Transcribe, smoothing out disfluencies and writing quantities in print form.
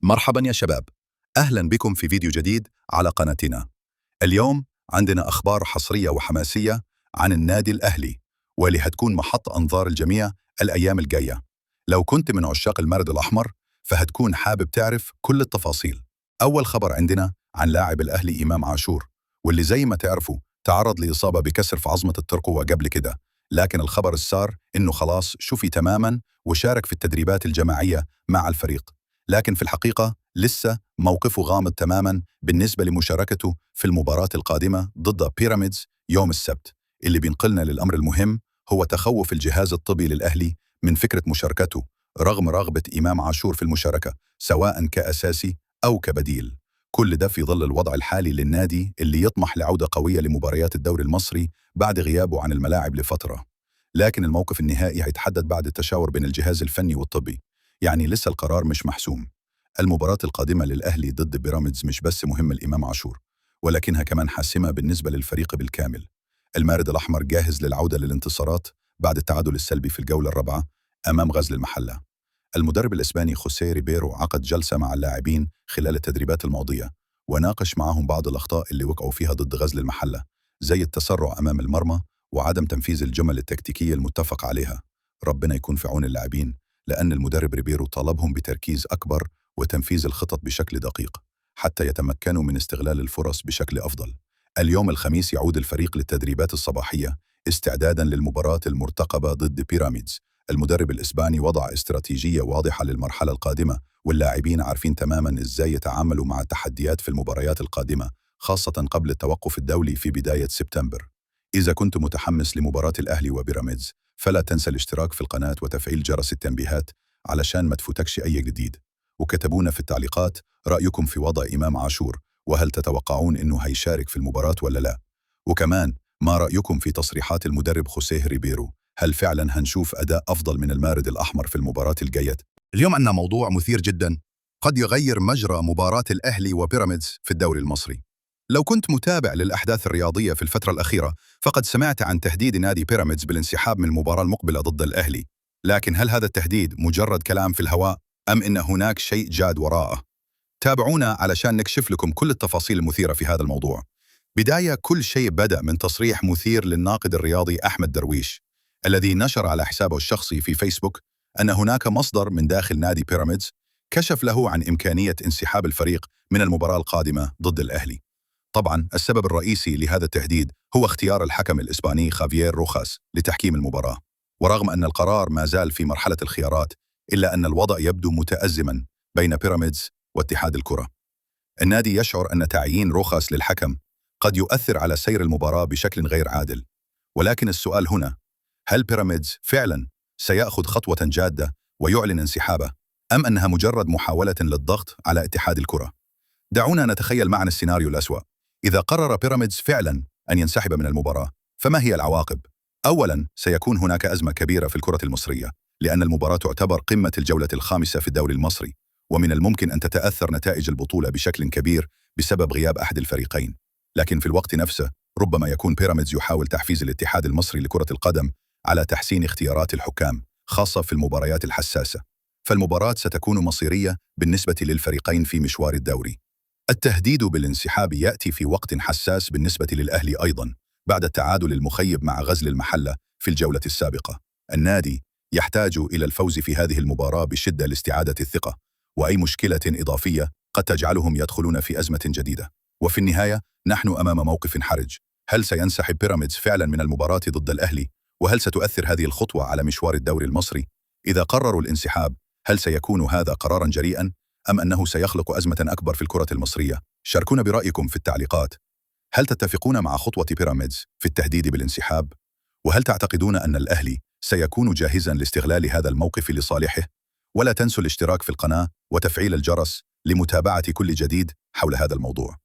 مرحبا يا شباب، أهلا بكم في فيديو جديد على قناتنا. اليوم عندنا أخبار حصرية وحماسية عن النادي الأهلي، واللي هتكون محط أنظار الجميع الأيام الجاية. لو كنت من عشاق المارد الأحمر فهتكون حابب تعرف كل التفاصيل. أول خبر عندنا عن لاعب الأهلي إمام عاشور، واللي زي ما تعرفوا تعرض لإصابة بكسر في عظمة الترقوة قبل كده، لكن الخبر السار إنه خلاص شفي تماما وشارك في التدريبات الجماعية مع الفريق. لكن في الحقيقة لسه موقفه غامض تماما بالنسبة لمشاركته في المباراة القادمة ضد بيراميدز يوم السبت. اللي بينقلنا للأمر المهم هو تخوف الجهاز الطبي للأهلي من فكرة مشاركته رغم رغبة إمام عاشور في المشاركة سواء كأساسي أو كبديل. كل ده في ظل الوضع الحالي للنادي اللي يطمح لعودة قوية لمباريات الدوري المصري بعد غيابه عن الملاعب لفترة. لكن الموقف النهائي هيتحدد بعد التشاور بين الجهاز الفني والطبي، يعني لسه القرار مش محسوم. المباراة القادمة للأهلي ضد بيراميدز مش بس مهمة لإمام عاشور، ولكنها كمان حاسمة بالنسبة للفريق بالكامل. المارد الأحمر جاهز للعودة للانتصارات بعد التعادل السلبي في الجولة الرابعة أمام غزل المحلة. المدرب الإسباني خوسيه ريبيرو عقد جلسة مع اللاعبين خلال التدريبات الماضية، وناقش معهم بعض الأخطاء اللي وقعوا فيها ضد غزل المحلة، زي التسرع أمام المرمى وعدم تنفيذ الجمل التكتيكية المتفق عليها. ربنا يكون في عون اللاعبين، لأن المدرب ريبيرو طالبهم بتركيز أكبر وتنفيذ الخطط بشكل دقيق حتى يتمكنوا من استغلال الفرص بشكل أفضل. اليوم الخميس يعود الفريق للتدريبات الصباحية استعدادا للمباراة المرتقبة ضد بيراميدز. المدرب الإسباني وضع استراتيجية واضحة للمرحلة القادمة، واللاعبين عارفين تماما إزاي يتعاملوا مع التحديات في المباريات القادمة، خاصة قبل التوقف الدولي في بداية سبتمبر. إذا كنت متحمس لمباراة الأهلي وبيراميدز فلا تنسى الاشتراك في القناة وتفعيل جرس التنبيهات علشان ما تفوتكش أي جديد. وكتبونا في التعليقات رأيكم في وضع إمام عاشور، وهل تتوقعون إنه هيشارك في المباراة ولا لا؟ وكمان ما رأيكم في تصريحات المدرب خوسيه ريبيرو؟ هل فعلا هنشوف أداء أفضل من المارد الأحمر في المباراة الجاية؟ اليوم عندنا موضوع مثير جدا قد يغير مجرى مباراة الأهلي وبيراميدز في الدوري المصري. لو كنت متابع للأحداث الرياضية في الفترة الأخيرة فقد سمعت عن تهديد نادي بيراميدز بالانسحاب من المباراة المقبلة ضد الأهلي. لكن هل هذا التهديد مجرد كلام في الهواء أم إن هناك شيء جاد وراءه؟ تابعونا علشان نكشف لكم كل التفاصيل المثيرة في هذا الموضوع. بداية، كل شيء بدأ من تصريح مثير للناقد الرياضي أحمد درويش، الذي نشر على حسابه الشخصي في فيسبوك أن هناك مصدر من داخل نادي بيراميدز كشف له عن إمكانية انسحاب الفريق من المباراة القادمة ضد الأهلي. طبعا السبب الرئيسي لهذا التهديد هو اختيار الحكم الإسباني خافيير روخاس لتحكيم المباراة. ورغم أن القرار ما زال في مرحلة الخيارات، إلا أن الوضع يبدو متأزما بين بيراميدز واتحاد الكرة. النادي يشعر أن تعيين روخاس للحكم قد يؤثر على سير المباراة بشكل غير عادل. ولكن السؤال هنا، هل بيراميدز فعلا سيأخذ خطوة جادة ويعلن انسحابه، أم أنها مجرد محاولة للضغط على اتحاد الكرة؟ دعونا نتخيل معنا السيناريو الأسوأ. إذا قرر بيراميدز فعلا أن ينسحب من المباراة، فما هي العواقب؟ أولا، سيكون هناك أزمة كبيرة في الكرة المصرية، لأن المباراة تعتبر قمة الجولة الخامسة في الدوري المصري، ومن الممكن أن تتأثر نتائج البطولة بشكل كبير بسبب غياب أحد الفريقين. لكن في الوقت نفسه ربما يكون بيراميدز يحاول تحفيز الاتحاد المصري لكرة القدم على تحسين اختيارات الحكام، خاصة في المباريات الحساسة. فالمباراة ستكون مصيرية بالنسبة للفريقين في مشوار الدوري. التهديد بالانسحاب يأتي في وقت حساس بالنسبة للأهلي أيضا، بعد التعادل المخيب مع غزل المحلة في الجولة السابقة. النادي يحتاج إلى الفوز في هذه المباراة بشدة لاستعادة الثقة، وأي مشكلة إضافية قد تجعلهم يدخلون في أزمة جديدة. وفي النهاية نحن أمام موقف حرج. هل سينسحب بيراميدز فعلا من المباراة ضد الأهلي؟ وهل ستؤثر هذه الخطوة على مشوار الدوري المصري؟ إذا قرروا الانسحاب هل سيكون هذا قرارا جريئا، أم أنه سيخلق أزمة أكبر في الكرة المصرية؟ شاركونا برأيكم في التعليقات. هل تتفقون مع خطوة بيراميدز في التهديد بالانسحاب؟ وهل تعتقدون أن الأهلي سيكون جاهزا لاستغلال هذا الموقف لصالحه؟ ولا تنسوا الاشتراك في القناة وتفعيل الجرس لمتابعة كل جديد حول هذا الموضوع.